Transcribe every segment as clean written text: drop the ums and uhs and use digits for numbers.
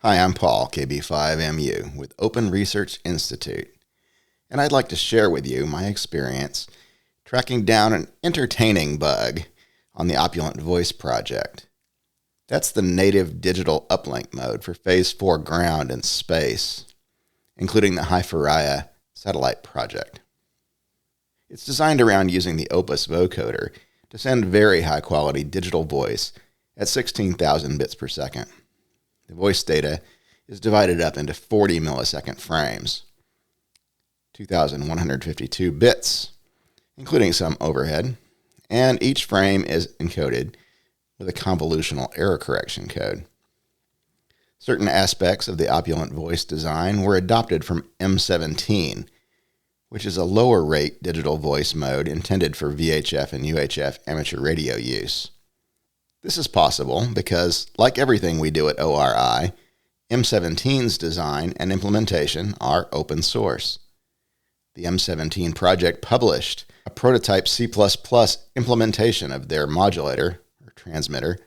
Hi, I'm Paul, KB5MU, with Open Research Institute, and I'd like to share with you my experience tracking down an entertaining bug on the Opulent Voice project. That's the native digital uplink mode for Phase 4 ground and space, including the Haifuraiya satellite project. It's designed around using the Opus vocoder to send very high-quality digital voice at 16,000 bits per second. The voice data is divided up into 40 millisecond frames, 2,152 bits, including some overhead, and each frame is encoded with a convolutional error correction code. Certain aspects of the Opulent Voice design were adopted from M17, which is a lower rate digital voice mode intended for VHF and UHF amateur radio use. This is possible because, like everything we do at ORI, M17's design and implementation are open source. The M17 project published a prototype C++ implementation of their modulator, or transmitter,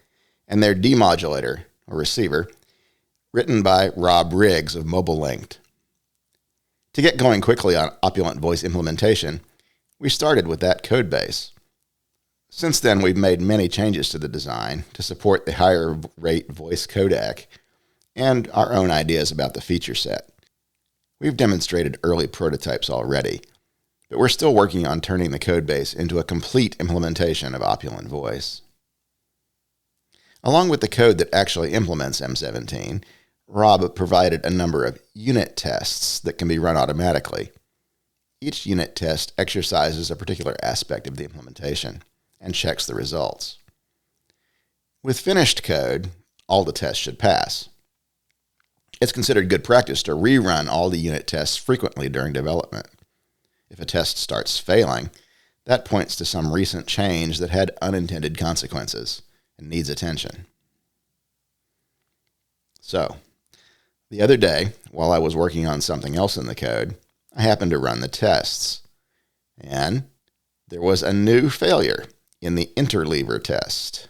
and their demodulator, or receiver, written by Rob Riggs of Mobile Linked. To get going quickly on Opulent Voice implementation, we started with that codebase. Since then, we've made many changes to the design to support the higher rate voice codec and our own ideas about the feature set. We've demonstrated early prototypes already, but we're still working on turning the codebase into a complete implementation of Opulent Voice. Along with the code that actually implements M17, Rob provided a number of unit tests that can be run automatically. Each unit test exercises a particular aspect of the implementation and checks the results. With finished code, all the tests should pass. It's considered good practice to rerun all the unit tests frequently during development. If a test starts failing, that points to some recent change that had unintended consequences and needs attention. So, the other day, while I was working on something else in the code, I happened to run the tests, and there was a new failure in the Interleaver test.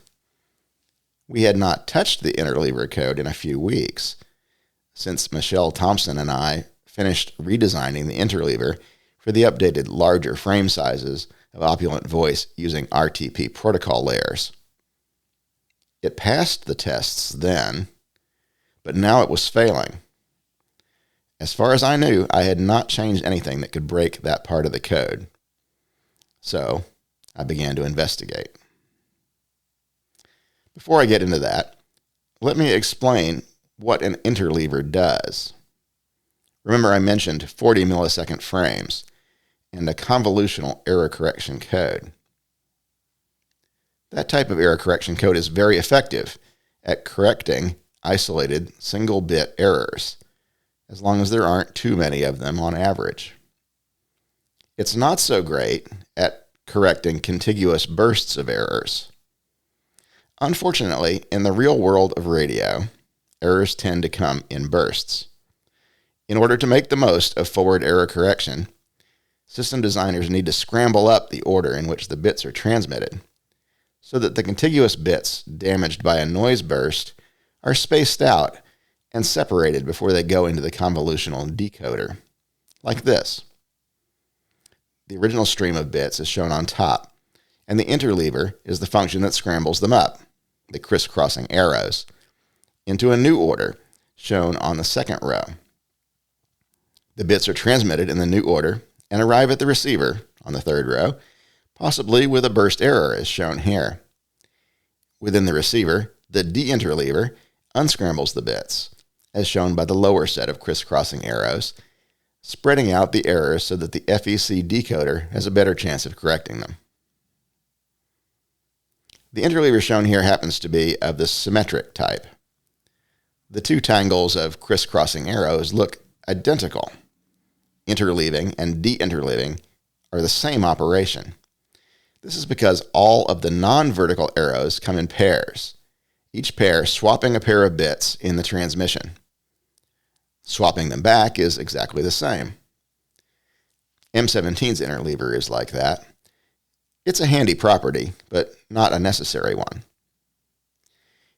We had not touched the Interleaver code in a few weeks, since Michelle Thompson and I finished redesigning the Interleaver for the updated larger frame sizes of Opulent Voice using RTP protocol layers. It passed the tests then, but now it was failing. As far as I knew, I had not changed anything that could break that part of the code. So, I began to investigate. Before I get into that, let me explain what an interleaver does. Remember I mentioned 40 millisecond frames and a convolutional error correction code. That type of error correction code is very effective at correcting isolated single-bit errors, as long as there aren't too many of them on average. It's not so great at correcting contiguous bursts of errors. Unfortunately, in the real world of radio, errors tend to come in bursts. In order to make the most of forward error correction, system designers need to scramble up the order in which the bits are transmitted, so that the contiguous bits damaged by a noise burst are spaced out and separated before they go into the convolutional decoder, like this. The original stream of bits is shown on top, and the interleaver is the function that scrambles them up, the crisscrossing arrows, into a new order shown on the second row. The bits are transmitted in the new order and arrive at the receiver on the third row, possibly with a burst error as shown here. Within the receiver, the deinterleaver unscrambles the bits, as shown by the lower set of crisscrossing arrows, spreading out the errors so that the FEC decoder has a better chance of correcting them. The interleaver shown here happens to be of the symmetric type. The two tangles of crisscrossing arrows look identical. Interleaving and deinterleaving are the same operation. This is because all of the non-vertical arrows come in pairs, each pair swapping a pair of bits in the transmission. Swapping them back is exactly the same. M17's interleaver is like that. It's a handy property, but not a necessary one.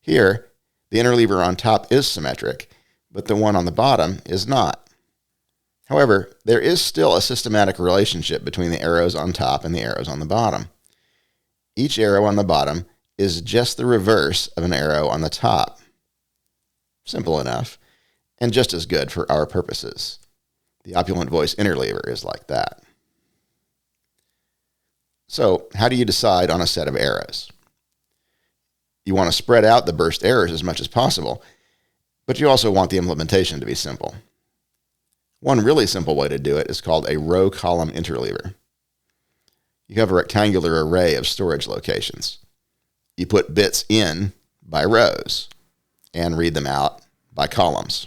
Here, the interleaver on top is symmetric, but the one on the bottom is not. However, there is still a systematic relationship between the arrows on top and the arrows on the bottom. Each arrow on the bottom is just the reverse of an arrow on the top. Simple enough, and just as good for our purposes. The Opulent Voice Interleaver is like that. So, how do you decide on a set of arrows? You want to spread out the burst errors as much as possible, but you also want the implementation to be simple. One really simple way to do it is called a row-column interleaver. You have a rectangular array of storage locations. You put bits in by rows and read them out by columns.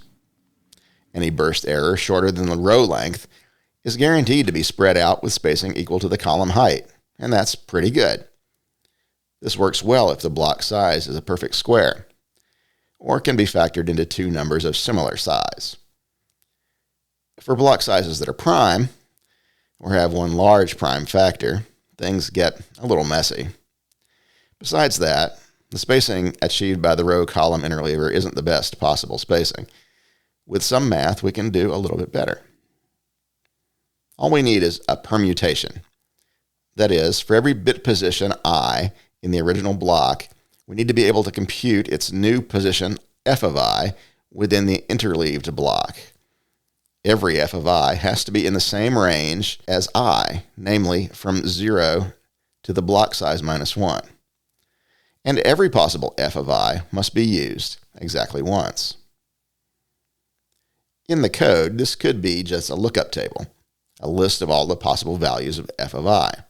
Any burst error shorter than the row length is guaranteed to be spread out with spacing equal to the column height, and that's pretty good. This works well if the block size is a perfect square, or can be factored into two numbers of similar size. For block sizes that are prime, or have one large prime factor, things get a little messy. Besides that, the spacing achieved by the row-column interleaver isn't the best possible spacing. With some math, we can do a little bit better. All we need is a permutation. That is, for every bit position I in the original block, we need to be able to compute its new position f of I within the interleaved block. Every f of I has to be in the same range as I, namely from 0 to the block size minus 1. And every possible f of I must be used exactly once. In the code, this could be just a lookup table, a list of all the possible values of f of I.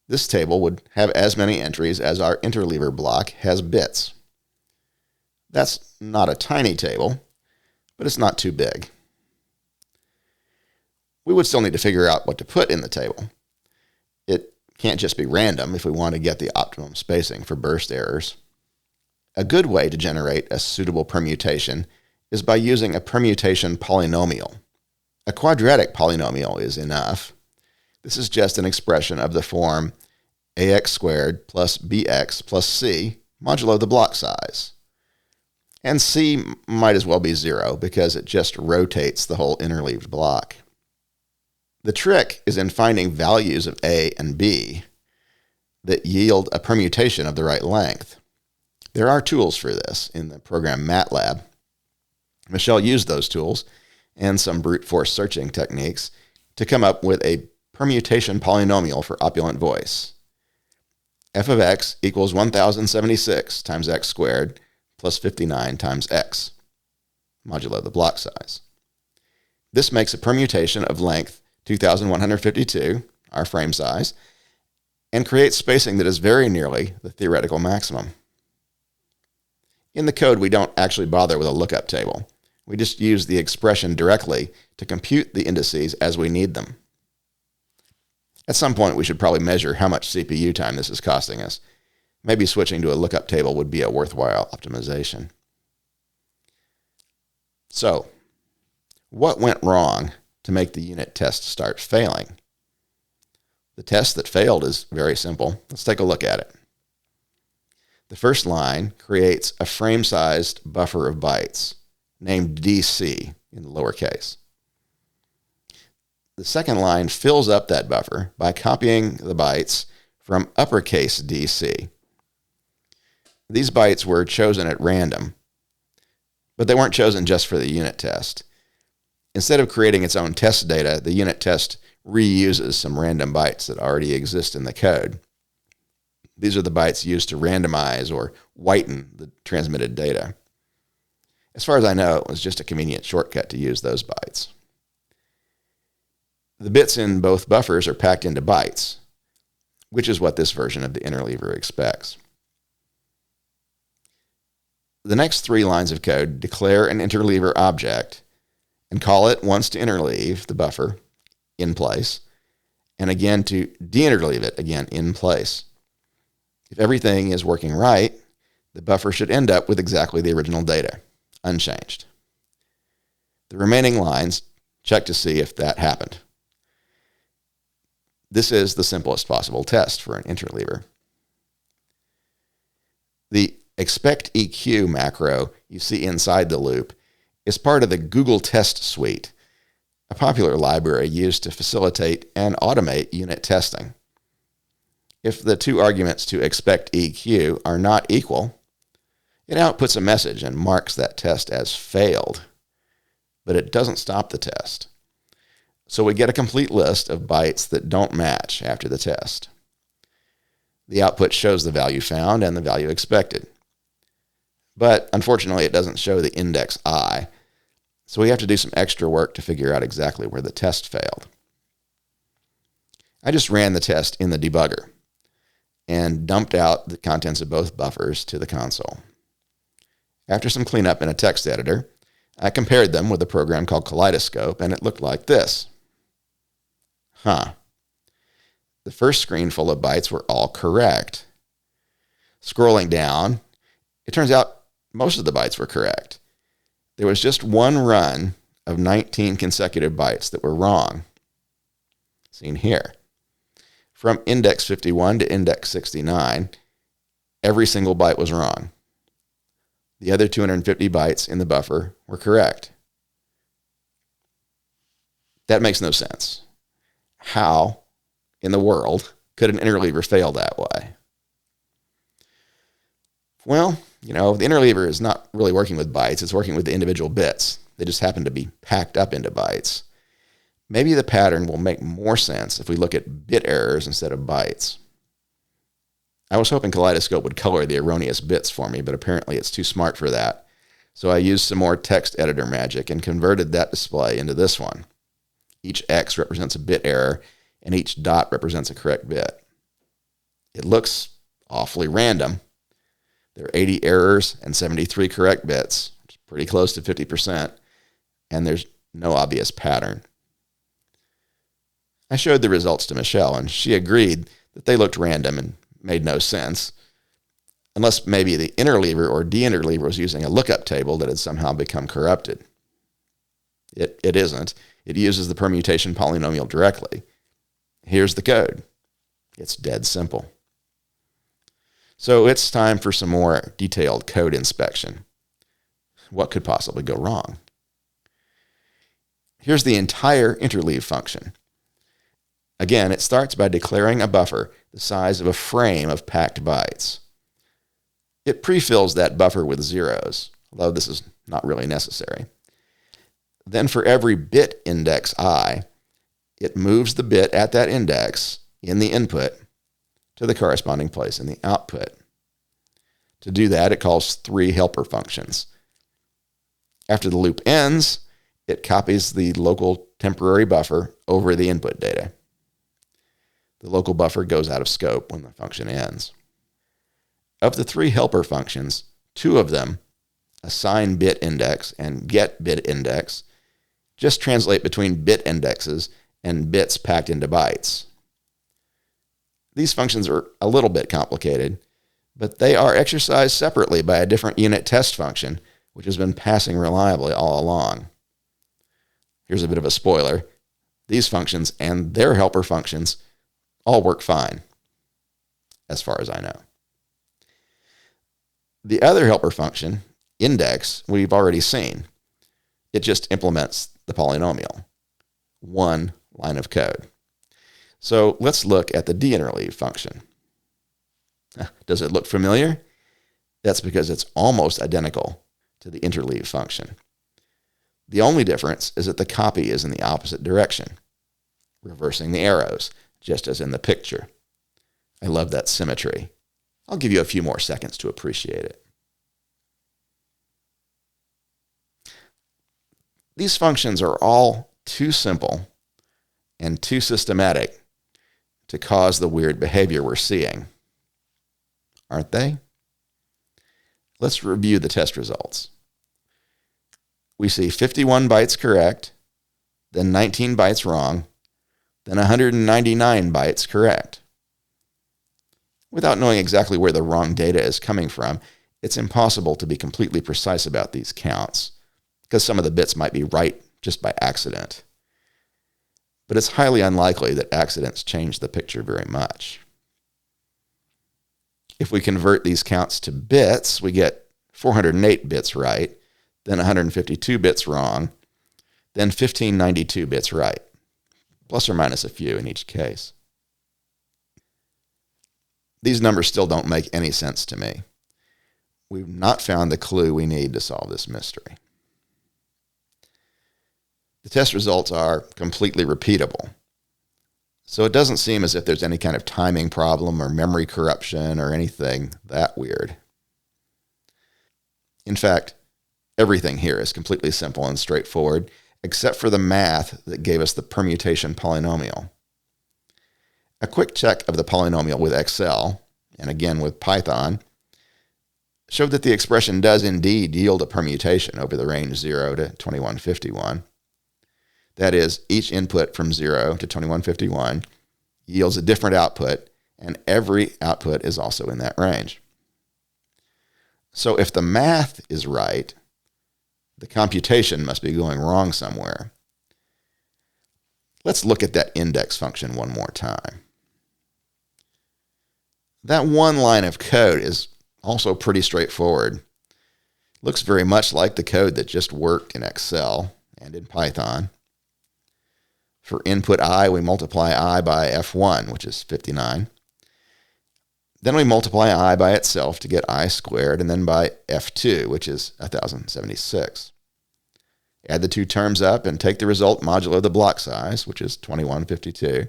This table would have as many entries as our interleaver block has bits. That's not a tiny table, but it's not too big. We would still need to figure out what to put in the table. It can't just be random if we want to get the optimum spacing for burst errors. A good way to generate a suitable permutation is by using a permutation polynomial. A quadratic polynomial is enough. This is just an expression of the form ax squared plus bx plus c modulo the block size. And c might as well be 0 because it just rotates the whole interleaved block. The trick is in finding values of a and b that yield a permutation of the right length. There are tools for this in the program MATLAB. Michelle used those tools and some brute force searching techniques to come up with a permutation polynomial for Opulent Voice. F of x equals 1076 times x squared plus 59 times x, modulo the block size. This makes a permutation of length 2152, our frame size, and creates spacing that is very nearly the theoretical maximum. In the code, we don't actually bother with a lookup table. We just use the expression directly to compute the indices as we need them. At some point, we should probably measure how much CPU time this is costing us. Maybe switching to a lookup table would be a worthwhile optimization. So, what went wrong to make the unit test start failing? The test that failed is very simple. Let's take a look at it. The first line creates a frame-sized buffer of bytes, named DC in lowercase. The second line fills up that buffer by copying the bytes from uppercase DC. These bytes were chosen at random, but they weren't chosen just for the unit test. Instead of creating its own test data, the unit test reuses some random bytes that already exist in the code. These are the bytes used to randomize or whiten the transmitted data. As far as I know, it was just a convenient shortcut to use those bytes. The bits in both buffers are packed into bytes, which is what this version of the interleaver expects. The next 3 lines of code declare an interleaver object and call it once to interleave the buffer in place, and again to deinterleave it again in place. If everything is working right, the buffer should end up with exactly the original data, unchanged. The remaining lines check to see if that happened. This is the simplest possible test for an interleaver. The expect EQ macro you see inside the loop is part of the Google Test Suite, a popular library used to facilitate and automate unit testing. If the two arguments to expect EQ are not equal, it outputs a message and marks that test as failed, but it doesn't stop the test. So we get a complete list of bytes that don't match after the test. The output shows the value found and the value expected. But unfortunately, it doesn't show the index I, so we have to do some extra work to figure out exactly where the test failed. I just ran the test in the debugger and dumped out the contents of both buffers to the console. After some cleanup in a text editor, I compared them with a program called Kaleidoscope, and it looked like this. The first screen full of bytes were all correct. Scrolling down, it turns out most of the bytes were correct. There was just one run of 19 consecutive bytes that were wrong, seen here. From index 51 to index 69, every single byte was wrong. The other 250 bytes in the buffer were correct. That makes no sense. How in the world could an interleaver fail that way? Well, the interleaver is not really working with bytes. It's working with the individual bits. They just happen to be packed up into bytes. Maybe the pattern will make more sense if we look at bit errors instead of bytes. I was hoping Kaleidoscope would color the erroneous bits for me, but apparently it's too smart for that. So I used some more text editor magic and converted that display into this one. Each X represents a bit error, and each dot represents a correct bit. It looks awfully random. There are 80 errors and 73 correct bits, which is pretty close to 50%, and there's no obvious pattern. I showed the results to Michelle, and she agreed that they looked random and made no sense, unless maybe the interleaver or deinterleaver was using a lookup table that had somehow become corrupted. It isn't. It uses the permutation polynomial directly. Here's the code. It's dead simple. So it's time for some more detailed code inspection. What could possibly go wrong? Here's the entire interleave function. Again, it starts by declaring a buffer the size of a frame of packed bytes. It pre-fills that buffer with zeros, although this is not really necessary. Then for every bit index I, it moves the bit at that index in the input to the corresponding place in the output. To do that, it calls 3 helper functions. After the loop ends, it copies the local temporary buffer over the input data. The local buffer goes out of scope when the function ends. Of the 3 helper functions, 2 of them, assign bit index and get bit index, just translate between bit indexes and bits packed into bytes. These functions are a little bit complicated, but they are exercised separately by a different unit test function, which has been passing reliably all along. Here's a bit of a spoiler. These functions and their helper functions all work fine, as far as I know. The other helper function, index, we've already seen. It just implements the polynomial. One line of code. So let's look at the deinterleave function. Does it look familiar? That's because it's almost identical to the interleave function. The only difference is that the copy is in the opposite direction, reversing the arrows, just as in the picture. I love that symmetry. I'll give you a few more seconds to appreciate it. These functions are all too simple and too systematic to cause the weird behavior we're seeing. Aren't they? Let's review the test results. We see 51 bytes correct, then 19 bytes wrong, then 199 bytes correct. Without knowing exactly where the wrong data is coming from, it's impossible to be completely precise about these counts, because some of the bits might be right just by accident. But it's highly unlikely that accidents change the picture very much. If we convert these counts to bits, we get 408 bits right, then 152 bits wrong, then 1592 bits right, plus or minus a few in each case. These numbers still don't make any sense to me. We've not found the clue we need to solve this mystery. The test results are completely repeatable, so it doesn't seem as if there's any kind of timing problem or memory corruption or anything that weird. In fact, everything here is completely simple and straightforward, except for the math that gave us the permutation polynomial. A quick check of the polynomial with Excel, and again with Python, showed that the expression does indeed yield a permutation over the range 0 to 2151. That is, each input from 0 to 2151 yields a different output, and every output is also in that range. So if the math is right, the computation must be going wrong somewhere. Let's look at that index function one more time. That one line of code is also pretty straightforward. Looks very much like the code that just worked in Excel and in Python. For input I, we multiply I by F1, which is 59. Then we multiply I by itself to get I squared, and then by F2, which is 1076. Add the two terms up and take the result modulo the block size, which is 2152.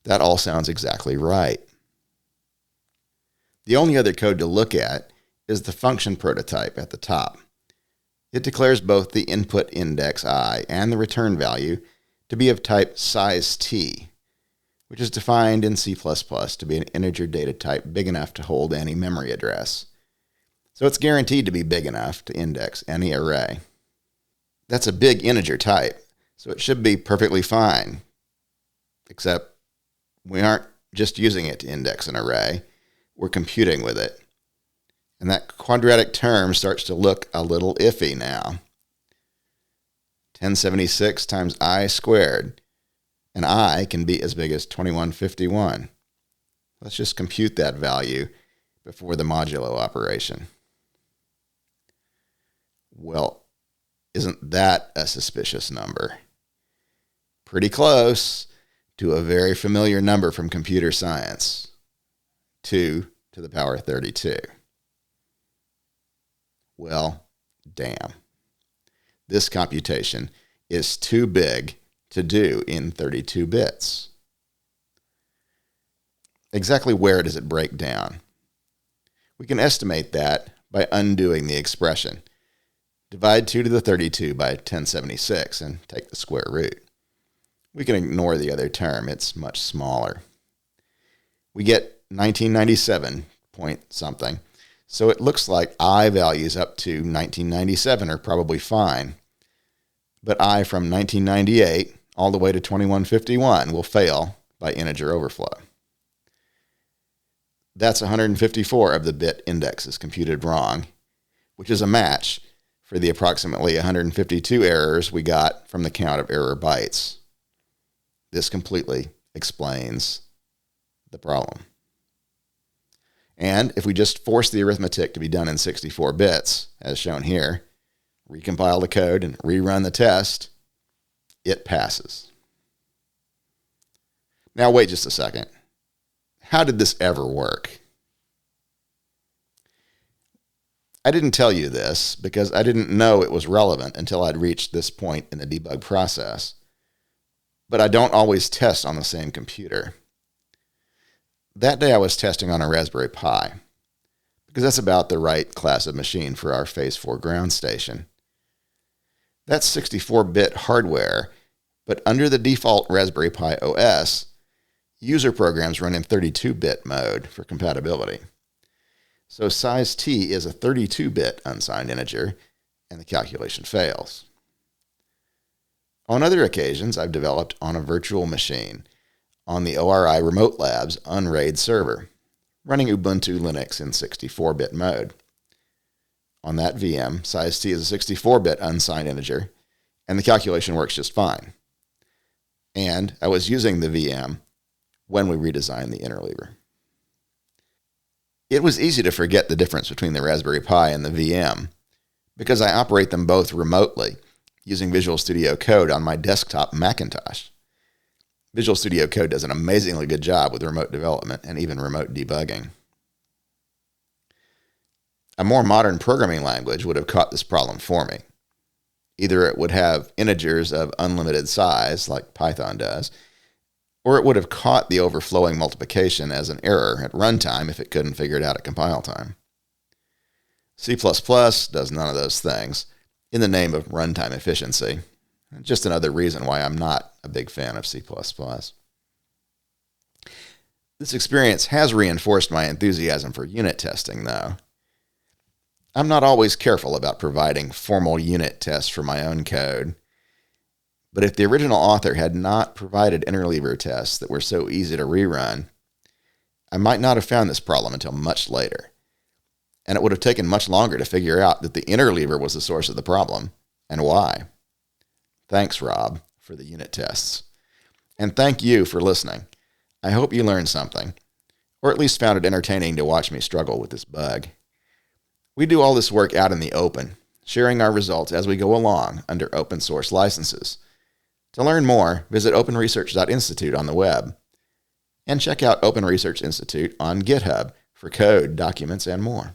That all sounds exactly right. The only other code to look at is the function prototype at the top. It declares both the input index I and the return value to be of type size t, which is defined in C++ to be an integer data type big enough to hold any memory address. So it's guaranteed to be big enough to index any array. That's a big integer type, so it should be perfectly fine, except we aren't just using it to index an array, we're computing with it. And that quadratic term starts to look a little iffy now. 1076 times I squared, and I can be as big as 2151. Let's just compute that value before the modulo operation. Well, isn't that a suspicious number? Pretty close to a very familiar number from computer science, 2 to the power 32. Well, damn. This computation is too big to do in 32 bits. Exactly where does it break down? We can estimate that by undoing the expression. Divide 2 to the 32 by 1076 and take the square root. We can ignore the other term, it's much smaller. We get 1997 point something, so it looks like I values up to 1997 are probably fine, but I from 1998 all the way to 2151 will fail by integer overflow. That's 154 of the bit indexes computed wrong, which is a match for the approximately 152 errors we got from the count of error bytes. This completely explains the problem. And if we just force the arithmetic to be done in 64 bits, as shown here, recompile the code and rerun the test, it passes. Now wait just a second. How did this ever work? I didn't tell you this because I didn't know it was relevant until I'd reached this point in the debug process. But I don't always test on the same computer. That day I was testing on a Raspberry Pi, because that's about the right class of machine for our Phase 4 ground station. That's 64-bit hardware, but under the default Raspberry Pi OS, user programs run in 32-bit mode for compatibility. So size t is a 32-bit unsigned integer, and the calculation fails. On other occasions, I've developed on a virtual machine on the ORI Remote Labs Unraid server, running Ubuntu Linux in 64-bit mode. On that VM, size t is a 64-bit unsigned integer, and the calculation works just fine. And I was using the VM when we redesigned the Interleaver. It was easy to forget the difference between the Raspberry Pi and the VM, because I operate them both remotely using Visual Studio Code on my desktop Macintosh. Visual Studio Code does an amazingly good job with remote development and even remote debugging. A more modern programming language would have caught this problem for me. Either it would have integers of unlimited size, like Python does, or it would have caught the overflowing multiplication as an error at runtime if it couldn't figure it out at compile time. C++ does none of those things in the name of runtime efficiency. Just another reason why I'm not a big fan of C++. This experience has reinforced my enthusiasm for unit testing, though. I'm not always careful about providing formal unit tests for my own code, but if the original author had not provided interleaver tests that were so easy to rerun, I might not have found this problem until much later, and it would have taken much longer to figure out that the interleaver was the source of the problem, and why. Thanks, Rob, for the unit tests. And thank you for listening. I hope you learned something, or at least found it entertaining to watch me struggle with this bug. We do all this work out in the open, sharing our results as we go along under open source licenses. To learn more, visit openresearch.institute on the web, and check out Open Research Institute on GitHub for code, documents, and more.